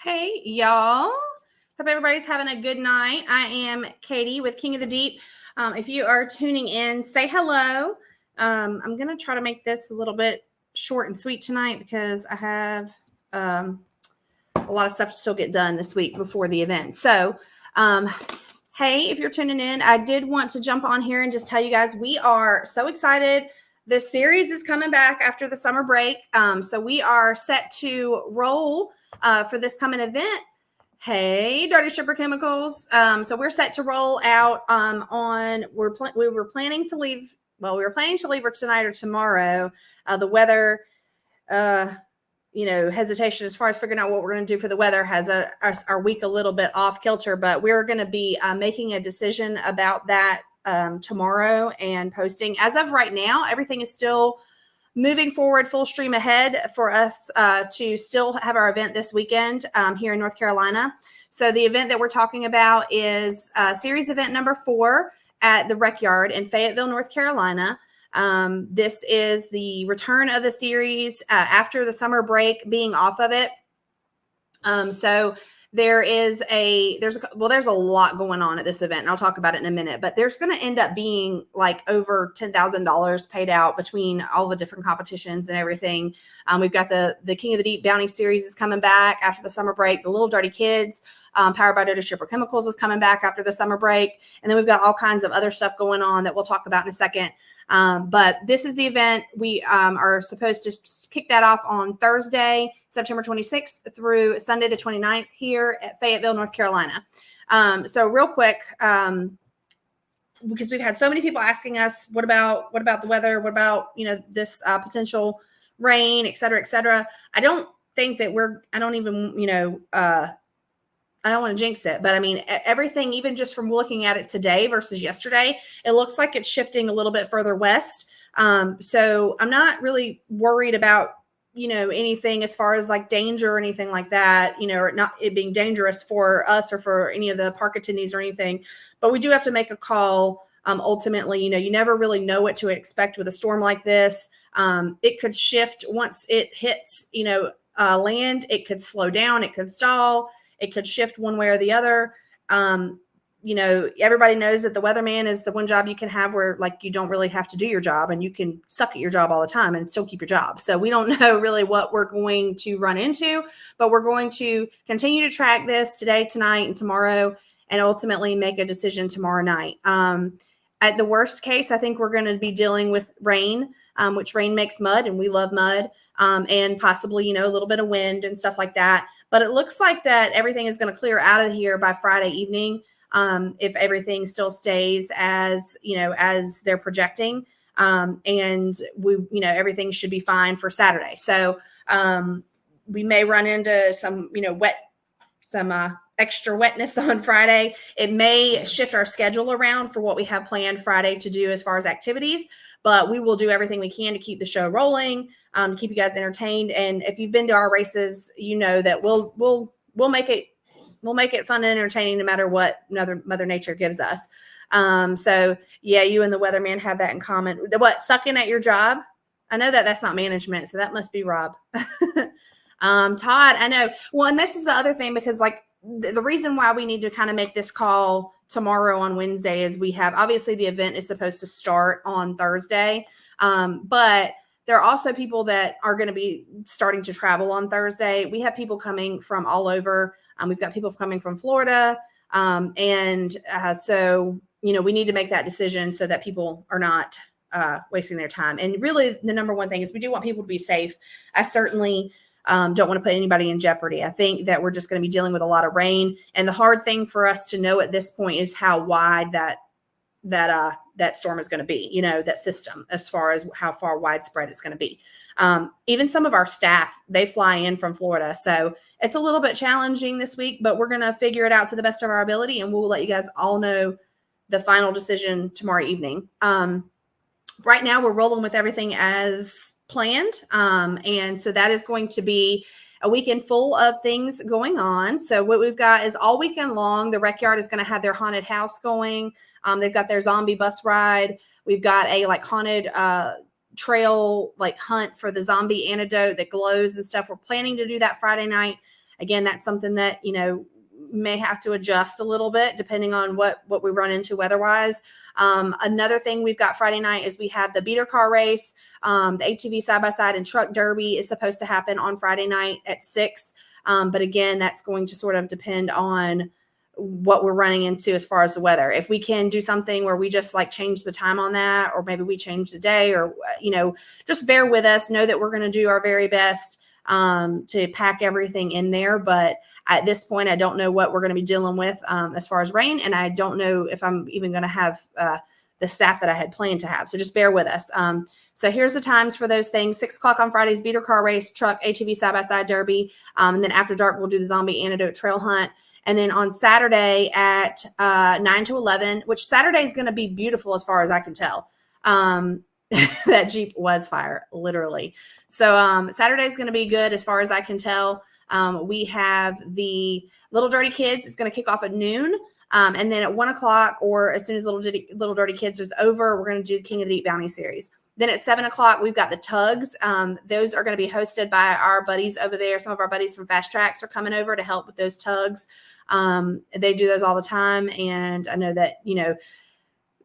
Hey, y'all. Hope everybody's having a good night. I am Katie with King of the Deep. If you are tuning in, say hello. I'm going to try to make this a little bit short and sweet tonight because I have a lot of stuff to still get done this week before the event. So, hey, if you're tuning in, I did want to jump on here and just tell you guys we are so excited. This series is coming back after the summer break. So we are set to roll for this coming event. Hey, Dirty Stripper Chemicals. So we're set to roll out we were planning to leave tonight or tomorrow. The weather, hesitation as far as figuring out what we're going to do for the weather has our week a little bit off kilter, but we're going to be making a decision about that tomorrow and posting. As of right now, everything is still moving forward full stream ahead for us to still have our event this weekend here in North Carolina. So the event that we're talking about is series event number 4 at the Rec Yard in Fayetteville, North Carolina. This is the return of the series after the summer break being off of it. So there's a lot going on at this event, and I'll talk about it in a minute, but there's going to end up being like over $10,000 paid out between all the different competitions and everything. We've got the King of the Deep Bounty series is coming back after the summer break. The Little Dirty Kids, powered by Dirty Stripper Chemicals, is coming back after the summer break. And then we've got all kinds of other stuff going on that we'll talk about in a second. But this is the event. We are supposed to kick that off on Thursday, September 26th through Sunday the 29th here at Fayetteville, North Carolina. So real quick, because we've had so many people asking us, what about the weather? What about, this potential rain, et cetera, et cetera. I don't think that I don't want to jinx it, but I mean, everything, even just from looking at it today versus yesterday, it looks like it's shifting a little bit further west. So I'm not really worried about, anything as far as like danger or anything like that, or not it being dangerous for us or for any of the park attendees or anything. But we do have to make a call. Ultimately, you never really know what to expect with a storm like this. It could shift once it hits, land. It could slow down. It could stall. It could shift one way or the other. Everybody knows that the weatherman is the one job you can have where like you don't really have to do your job and you can suck at your job all the time and still keep your job. So we don't know really what we're going to run into, but we're going to continue to track this today, tonight, and tomorrow, and ultimately make a decision tomorrow night. At the worst case, I think we're going to be dealing with rain, which rain makes mud, and we love mud, and possibly, a little bit of wind and stuff like that. But it looks like that everything is going to clear out of here by Friday evening. If everything still stays as they're projecting, and everything should be fine for Saturday. So, we may run into some, extra wetness on Friday. It may shift our schedule around for what we have planned Friday to do as far as activities, but we will do everything we can to keep the show rolling, to keep you guys entertained. And if you've been to our races, you know that we'll make it fun and entertaining no matter what Mother Nature gives us. So yeah, you and the weatherman have that in common. What, sucking at your job? I know that's not management, so that must be Rob. Todd, I know. Well, and this is the other thing, because like the reason why we need to kind of make this call tomorrow on Wednesday is we have, obviously the event is supposed to start on Thursday. But there are also people that are going to be starting to travel on Thursday. We have people coming from all over. We've got people coming from Florida. So, we need to make that decision so that people are not wasting their time. And really the number one thing is we do want people to be safe. I certainly don't want to put anybody in jeopardy. I think that we're just going to be dealing with a lot of rain. And the hard thing for us to know at this point is how wide that storm is going to be, you know, that system, as far as how far widespread it's going to be. Even some of our staff, they fly in from Florida. So it's a little bit challenging this week, but we're going to figure it out to the best of our ability. And we'll let you guys all know the final decision tomorrow evening. Right now we're rolling with everything as planned. And so that is going to be a weekend full of things going on. So what we've got is all weekend long, the Rec Yard is going to have their haunted house going. They've got their zombie bus ride. We've got a like haunted trail like hunt for the zombie antidote that glows and stuff. We're planning to do that Friday night. Again, that's something that, you know, may have to adjust a little bit depending on what we run into weather-wise. Another thing we've got Friday night is we have the beater car race. The ATV side-by-side and truck derby is supposed to happen on Friday night at 6. But again, that's going to sort of depend on what we're running into as far as the weather. If we can do something where we just like change the time on that, or maybe we change the day, or, you know, just bear with us, know that we're going to do our very best to pack everything in there. But at this point, I don't know what we're going to be dealing with as far as rain. And I don't know if I'm even going to have the staff that I had planned to have. So just bear with us. So here's the times for those things. 6 o'clock on Fridays, beater car race, truck, ATV side-by-side derby. And then after dark, we'll do the zombie antidote trail hunt. And then on Saturday at 9 to 11, which Saturday is going to be beautiful as far as I can tell. That Jeep was fire, literally. So Saturday is going to be good as far as I can tell. We have the Little Dirty Kids. It's going to kick off at noon. And then at 1 o'clock, or as soon as Little Dirty Kids is over, we're going to do the King of the Deep Bounty series. Then at 7 o'clock, we've got the tugs. Those are going to be hosted by our buddies over there. Some of our buddies from Fast Tracks are coming over to help with those tugs. They do those all the time. And I know that, you know,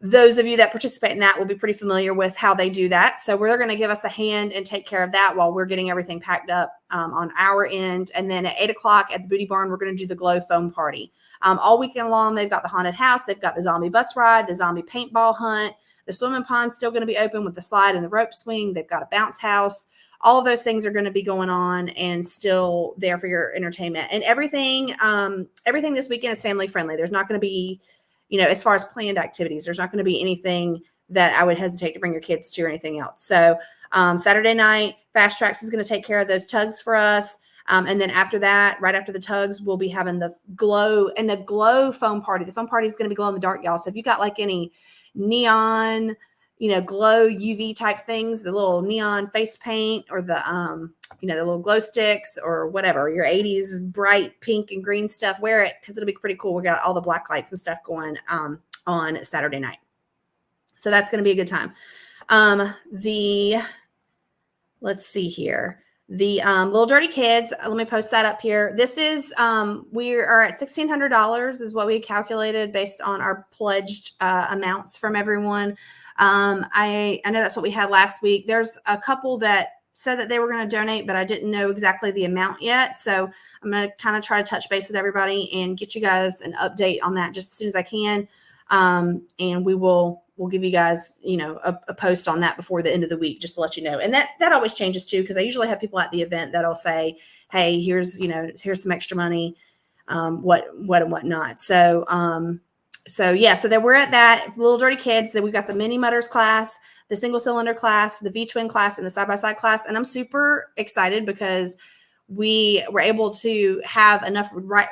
those of you that participate in that will be pretty familiar with how they do that. So we're going to give us a hand and take care of that while we're getting everything packed up on our end. And then at 8 o'clock at the Booty Barn, we're going to do the Glow Foam Party. All weekend long, they've got the haunted house. They've got the zombie bus ride, the zombie paintball hunt. The swimming pond's still going to be open with the slide and the rope swing. They've got a bounce house. All of those things are going to be going on and still there for your entertainment. And everything this weekend is family friendly. There's not going to be, you know, as far as planned activities, there's not going to be anything that I would hesitate to bring your kids to or anything else. So Saturday night, Fast Tracks is going to take care of those tugs for us. And then after that, right after the tugs, we'll be having the glow foam party. The foam party is going to be glow in the dark, y'all. So if you got like any neon, you know, glow UV type things, the little neon face paint, or the, you know, the little glow sticks or whatever, your 80s bright pink and green stuff, wear it because it'll be pretty cool. We got all the black lights and stuff going on Saturday night. So that's going to be a good time. Let's see here. The Little Dirty Kids, let me post that up here. This is, we are at $1,600 is what we calculated based on our pledged amounts from everyone. I know that's what we had last week. There's a couple that said that they were going to donate, but I didn't know exactly the amount yet. So I'm going to kind of try to touch base with everybody and get you guys an update on that just as soon as I can. And we'll give you guys, you know, a post on that before the end of the week, just to let you know. And that always changes too, because I usually have people at the event that'll say, hey, here's some extra money, what and what not. So then we're at that Little Dirty Kids. Then we've got the Mini Mutters class, the single cylinder class, the V-twin class, and the side-by-side class. And I'm super excited because we were able to have enough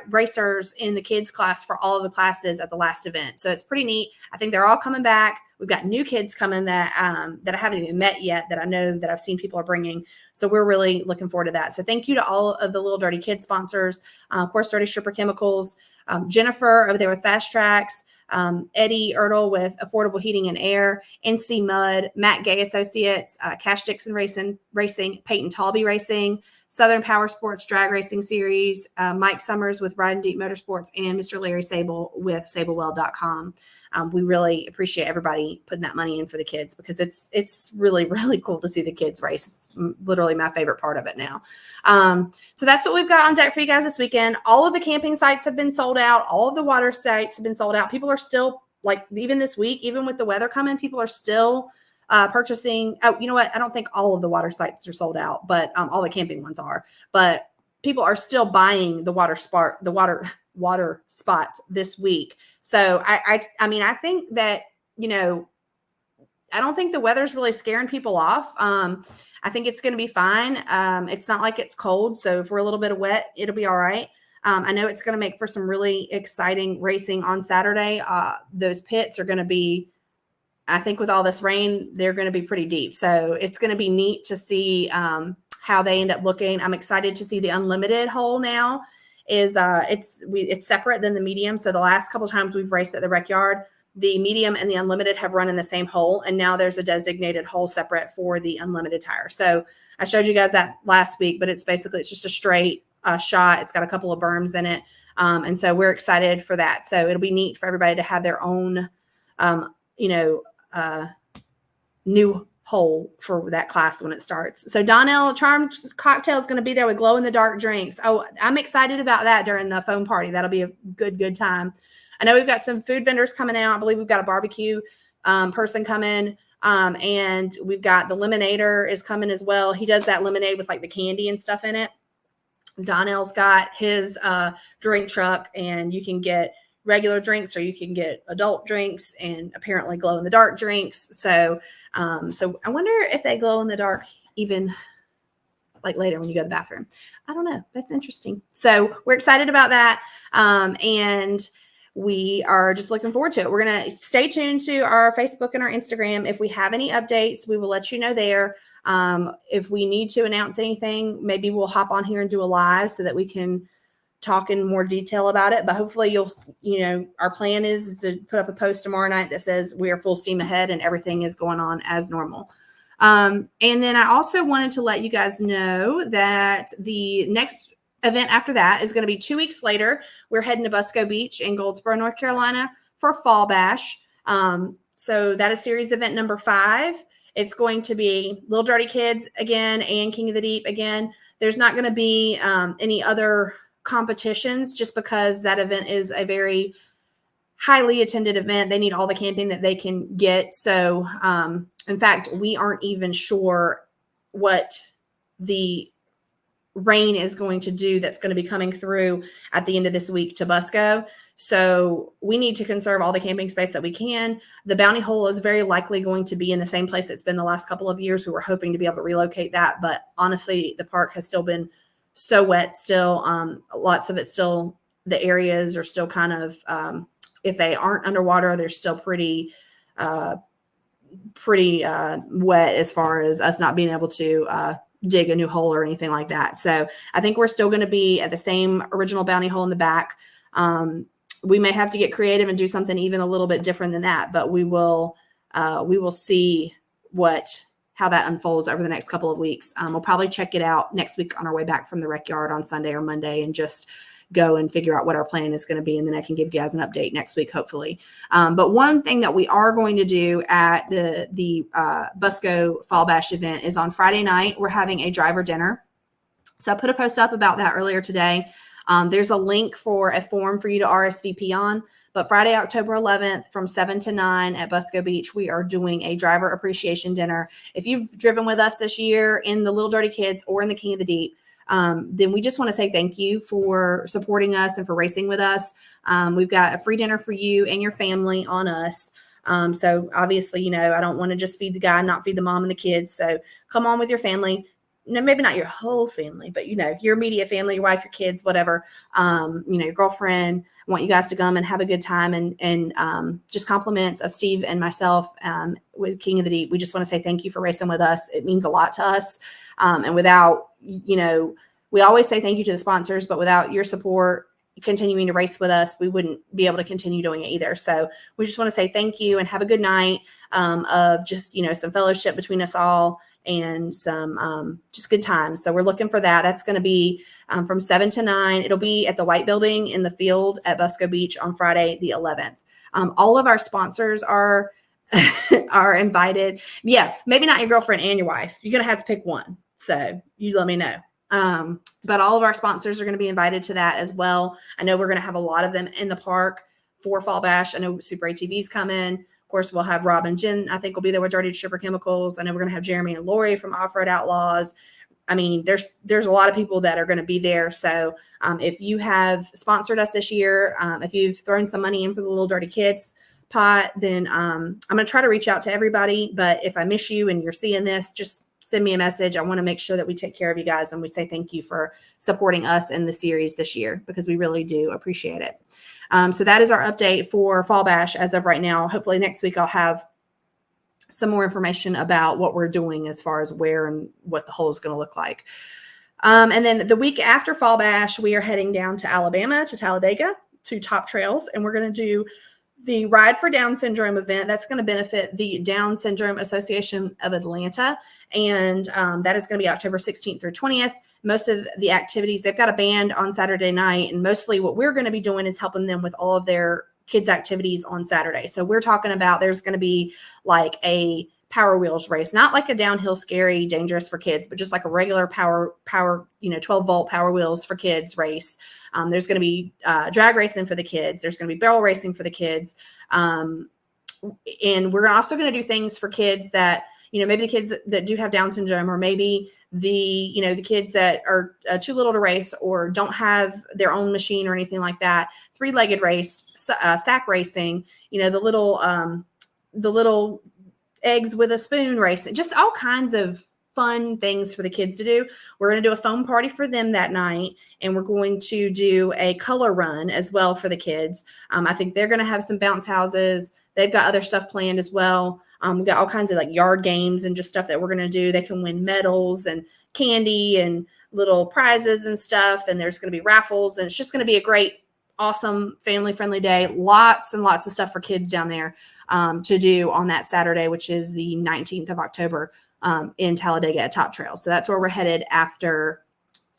racers in the kids class for all of the classes at the last event. So it's pretty neat. I think they're all coming back. We've got new kids coming that I haven't even met yet, that I know that I've seen people are bringing. So we're really looking forward to that. So thank you to all of the Little Dirty Kids sponsors. Of course, Dirty Stripper Chemicals, Jennifer over there with Fast Tracks, Eddie Ertl with Affordable Heating and Air, NC Mud, Matt Gay Associates, Cash Dixon Racing, Peyton Talby Racing, Southern Power Sports Drag Racing Series, Mike Summers with Riding Deep Motorsports, and Mr. Larry Sable with SableWell.com. We really appreciate everybody putting that money in for the kids, because it's really, really cool to see the kids race. It's literally my favorite part of it now. So that's what we've got on deck for you guys this weekend. All of the camping sites have been sold out. All of the water sites have been sold out. People are still, like, even this week, even with the weather coming, people are still purchasing. Oh, you know what? I don't think all of the water sites are sold out, but all the camping ones are. But people are still buying the water spots this week. So I mean, I think that, I don't think the weather's really scaring people off. I think it's going to be fine. It's not like it's cold. So if we're a little bit wet, it'll be all right. I know it's going to make for some really exciting racing on Saturday. Those pits are going to be, I think with all this rain, they're going to be pretty deep. So it's going to be neat to see how they end up looking. I'm excited to see the unlimited hole now. It's separate than the medium. So the last couple of times we've raced at the Rec Yard, the medium and the unlimited have run in the same hole. And now there's a designated hole separate for the unlimited tire. So I showed you guys that last week, but it's just a straight shot. It's got a couple of berms in it. And so we're excited for that. So it'll be neat for everybody to have their own, new hole for that class when it starts. So Donnell Charmed Cocktail is going to be there with glow in the dark drinks. Oh, I'm excited about that during the foam party. That'll be a good time. I know we've got some food vendors coming out. I believe we've got a barbecue person coming. And we've got the lemonator is coming as well. He does that lemonade with like the candy and stuff in it. Donnell's got his drink truck, and you can get regular drinks or you can get adult drinks and apparently glow in the dark drinks. So I wonder if they glow in the dark even like later when you go to the bathroom. I don't know. That's interesting. So we're excited about that. And we are just looking forward to it. We're going to stay tuned to our Facebook and our Instagram. If we have any updates, we will let you know there. If we need to announce anything, maybe we'll hop on here and do a live so that we can talk in more detail about it. But hopefully our plan is to put up a post tomorrow night that says we are full steam ahead and everything is going on as normal. And then I also wanted to let you guys know that the next event after that is going to be 2 weeks later. We're heading to Busco Beach in Goldsboro, North Carolina for Fall Bash. So that is series event number 5. It's going to be Little Dirty Kids again and King of the Deep again. There's not going to be any other competitions just because that event is a very highly attended event. They need all the camping that they can get. So in fact, we aren't even sure what the rain is going to do that's going to be coming through at the end of this week to Busco. So we need to conserve all the camping space that we can. The bounty hole is very likely going to be in the same place it's been the last couple of years. We were hoping to be able to relocate that, but honestly, the park has still been so wet still. Lots of it still, the areas are still kind of, if they aren't underwater, they're still pretty wet as far as us not being able to dig a new hole or anything like that. So I think we're still going to be at the same original bounty hole in the back. We may have to get creative and do something even a little bit different than that, but we will see how that unfolds over the next couple of weeks. We'll probably check it out next week on our way back from the Rec Yard on Sunday or Monday and just go and figure out what our plan is going to be. And then I can give you guys an update next week, hopefully. But one thing that we are going to do at the Busco Fall Bash event is on Friday night, we're having a driver dinner. So I put a post up about that earlier today. There's a link for a form for you to RSVP on. But Friday, October 11th from 7 to 9 at Busco Beach, we are doing a driver appreciation dinner. If you've driven with us this year in the Little Dirty Kids or in the King of the Deep, then we just want to say thank you for supporting us and for racing with us. We've got a free dinner for you and your family on us. So obviously, I don't want to just feed the guy and not feed the mom and the kids. So come on with your family. Maybe not your whole family, but your immediate family, your wife, your kids, whatever, your girlfriend. I want you guys to come and have a good time and just compliments of Steve and myself with King of the Deep. We just want to say thank you for racing with us. It means a lot to us. And without, we always say thank you to the sponsors, but without your support, continuing to race with us, we wouldn't be able to continue doing it either. So we just want to say thank you and have a good night of just, some fellowship between us all and some just good times. So we're looking for that. That's going to be from 7 to 9. It'll be at the White Building in the field at Busco Beach on Friday, the 11th. All of our sponsors are invited. Yeah, maybe not your girlfriend and your wife. You're going to have to pick one. So you let me know. But all of our sponsors are going to be invited to that as well. I know we're going to have a lot of them in the park for Fall Bash. I know Super ATVs come in. course, we'll have Rob and Jen, I think, will be there with Dirty Stripper Chemicals. I know we're going to have Jeremy and Lori from Off-Road Outlaws. I mean, there's a lot of people that are going to be there. So if you have sponsored us this year, if you've thrown some money in for the Little Dirty Kids pot, then I'm going to try to reach out to everybody. But if I miss you and you're seeing this, just send me a message. I want to make sure that we take care of you guys and we say thank you for supporting us in the series this year, because we really do appreciate it. So that is our update for Fall Bash as of right now. Hopefully next week I'll have some more information about what we're doing as far as where and what the hole is going to look like. And then the week after Fall Bash, we are heading down to Alabama, to Talladega, to Top Trails, and we're going to do the Ride for Down Syndrome event. That's going to benefit the Down Syndrome Association of Atlanta, and that is going to be October 16th through 20th. Most of the activities, they've got a band on Saturday night, and mostly what we're going to be doing is helping them with all of their kids activities on Saturday. So we're talking about there's going to be like a Power Wheels race, not like a downhill, scary, dangerous for kids, but just like a regular power, 12 volt Power Wheels for kids race. There's going to be drag racing for the kids. There's going to be barrel racing for the kids. And we're also going to do things for kids that, maybe the kids that do have Down syndrome, or maybe the kids that are too little to race or don't have their own machine or anything like that. 3-legged race, sack racing, the little eggs with a spoon racing, just all kinds of fun things for the kids to do. We're going to do a foam party for them that night, and we're going to do a color run as well for the kids. I think they're going to have some bounce houses. They've got other stuff planned as well. We've got all kinds of like yard games and just stuff that we're going to do. They can win medals and candy and little prizes and stuff. And there's going to be raffles, and it's just going to be a great, awesome, family-friendly day. Lots and lots of stuff for kids down there to do on that Saturday, which is the 19th of October in Talladega at Top Trail. So that's where we're headed after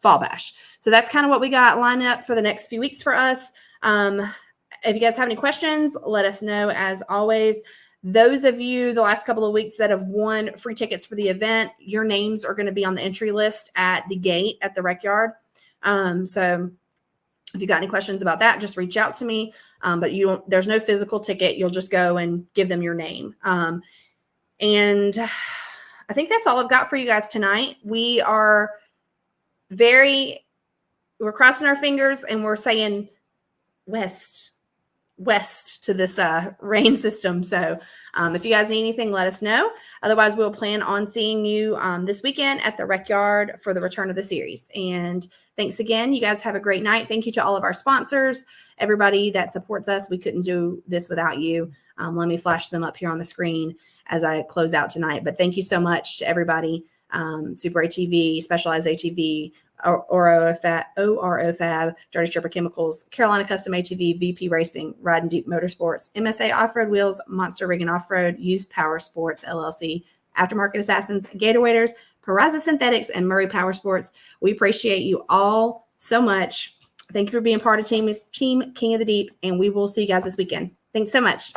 Fall Bash. So that's kind of what we got lined up for the next few weeks for us. If you guys have any questions, let us know. As always, those of you the last couple of weeks that have won free tickets for the event, your names are going to be on the entry list at the gate at the rec yard. So if you got any questions about that, just reach out to me. But there's no physical ticket. You'll just go and give them your name. And I think that's all I've got for you guys tonight. We're crossing our fingers and we're saying west to this rain system. So if you guys need anything, let us know. Otherwise, we'll plan on seeing you this weekend at the rec yard for the return of the series. And thanks again. You guys have a great night. Thank you to all of our sponsors, everybody that supports us. We couldn't do this without you. Let me flash them up here on the screen as I close out tonight. But thank you so much to everybody. Super ATV, Specialized ATV, Oro Fab, Dirty Stripper Chemicals, Carolina Custom ATV, VP Racing, Riding Deep Motorsports, MSA Off-Road Wheels, Monster Rig and Off-Road, Used Power Sports LLC, Aftermarket Assassins, Gator Waders, Peraza Synthetics, and Murray Power Sports. We appreciate you all so much. Thank you for being part of Team King of the Deep, and we will see you guys this weekend. Thanks so much.